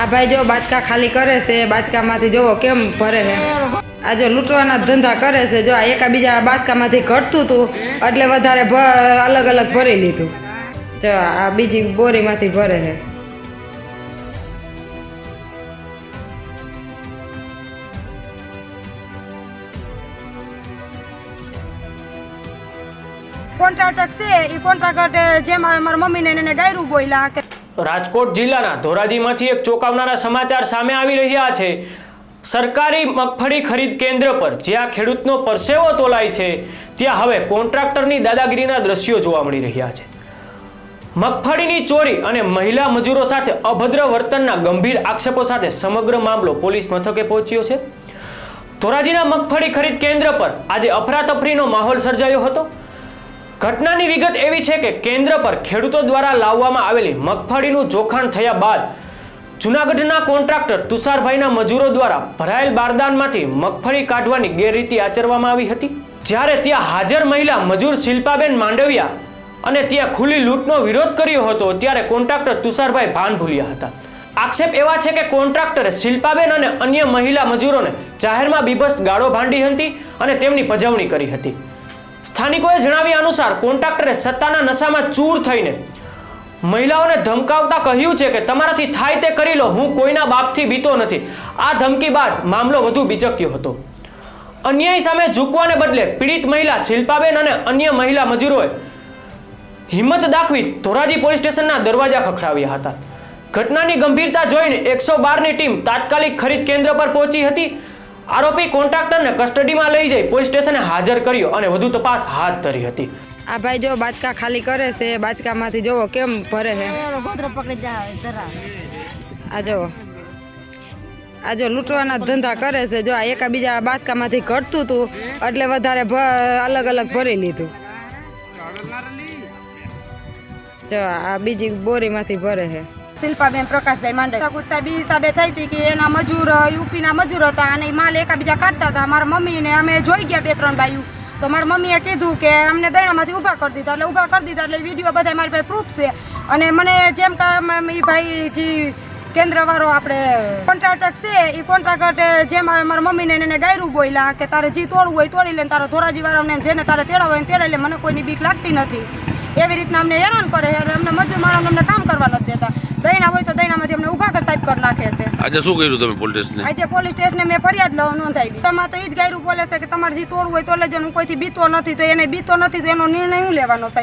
આ ભાઈ જો બાચકા ખાલી કરે છે, બાચકામાંથી જોવો કેમ ભરે છે। આ જો લૂંટવાના ધંધા કરે છે, જો આ એકાબીજા બાચકામાંથી ઘટતું હતું એટલે વધારે અલગ અલગ ભરી લીધું। જો આ બીજી બોરીમાંથી ભરે છે। કોન્ટ્રાક્ટર છે એ કોન્ટ્રાક્ટર જેમાં મારા મમ્મીને એને ગાયરું બોલ્યા કે રાજકોટ જિલ્લાના ધોરાજીમાંથી એક ચોંકાવનારા સમાચાર સામે આવી રહ્યા છે। સરકારી મગફળી ખરીદ કેન્દ્ર પર જ્યાં ખેડૂતનો પરસેવો તોલાય છે ત્યાં હવે કોન્ટ્રાક્ટરની દાદાગીરીના દ્રશ્યો જોવા મળી રહ્યા છે। મગફળીની ચોરી અને મહિલા મજૂરો સાથે અભદ્ર વર્તનના ગંભીર આક્ષેપો સાથે સમગ્ર મામલો પોલીસ મથકે પહોંચ્યો છે। ધોરાજીના મગફળી ખરીદ કેન્દ્ર પર આજે અફરાતફરીનો માહોલ સર્જાયો હતો। ઘટનાની વિગત એવી છે કે કેન્દ્ર પર ખેડૂતો દ્વારા લાવવામાં આવેલી મગફળીનું જોખાણ થયા બાદ જૂનાગઢના કોન્ટ્રાક્ટર તુષારભાઈના મજૂરો દ્વારા ભરાયેલ બારદાનમાંથી મગફળી કાઢવાની ગેરરીતિ આચરવામાં આવી હતી। જ્યારે ત્યાં હાજર મહિલા મજૂર શિલ્પાબેન માંડવિયા અને ત્યાં ખુલ્લી લૂંટનો વિરોધ કર્યો હતો ત્યારે કોન્ટ્રાક્ટર તુષારભાઈ ભાન ભૂલ્યા હતા। આક્ષેપ એવા છે કે કોન્ટ્રાક્ટરે શિલ્પાબેન અને અન્ય મહિલા મજૂરોને જાહેરમાં બીભત્સ ગાળો ભાંડી હતી અને તેમની પજવણી કરી હતી। સ્થાનિકોએ જણાવ્યા અનુસાર કોન્ટ્રાક્ટરે સત્તાના નશામાં ચૂર થઈને મહિલાઓને ધમકાવતા કહ્યું છે કે તમારાથી થાય તે કરી લો, હું કોઈના બાપથી બીતો નથી। આ ધમકી બાદ મામલો વધુ બીચક્યો હતો। અન્યાય સામે ઝૂકવાને બદલે પીડિત મહિલા શિલ્પાબેન અને અન્ય મહિલા મજૂરોએ હિંમત દાખવી ધોરાજી પોલીસ સ્ટેશનના દરવાજા ખખડાવ્યા હતા। ઘટનાની ગંભીરતા જોઈને 112ની ટીમ તાત્કાલિક ખરીદ કેન્દ્ર પર પહોંચી હતી। આરોપી કોન્ટ્રાક્ટરને કસ્ટડીમાં લઈ જઈ પોલીસ સ્ટેશને હાજર કર્યો અને વધુ તપાસ હાથ ધરી હતી। આ ભાઈ જો બાચકા ખાલી કરે છે, બાચકામાંથી જોવો કેમ ભરે છે। આ જો લૂંટવાના ધંધા કરે છે, જો આ એકાબીજા બાચકામાંથી ઘટતું હતું એટલે વધારે અલગ અલગ ભરી લીધું। જો આ બીજી બોરીમાંથી ભરે છે। શિલ્પાબેન પ્રકાશભાઈ માંડવિયા સાહેબ એ હિસાબે થઈ હતી કે એના મજૂર યુપીના મજૂર હતા અને માલ એકાબીજા કાઢતા હતા। મારા મમ્મીને અમે જોઈ ગયા 2-3 બાયું તો મારા મમ્મીએ કીધું કે અમને દૈણામાંથી ઊભા કરી દીધા, એટલે ઊભા કરી દીધા એટલે વિડીયો બધા મારી પાસે પ્રૂફ છે। અને મને જેમ કે એ ભાઈ જે કેન્દ્રવાળો આપણે કોન્ટ્રાક્ટર છે એ કોન્ટ્રાક્ટર જેમ મારા મમ્મીને એને ગાયરું બોલ્યા કે તારે જે તોડવું હોય તોડી લે, તારા ધોરાજીવાળાને જેને તારે તેડાવ હોય તેડે લે, મને કોઈની બીક લાગતી નથી। એવી રીતના અમને હેરાન કરે એટલે અમને મજૂર માણસ અમને કામ કરવા નથી દેતા। દૈણા હોય તો દૈણામાંથી અમને ઊભા કર સાહેબ કરી નાખે છે। આજે શું કર્યું તમે પોલીસ સ્ટેશને? આજે પોલીસ સ્ટેશને મેં ફરિયાદ નોંધાવી। તમારે તો એ જ ગાયરું બોલે છે કે તમારે જે તોડવું હોય તો લેજો, હું કોઈથી બીતો નથી, તો એને બીતો નથી તો એનો નિર્ણય હું લેવાનો સાહેબ?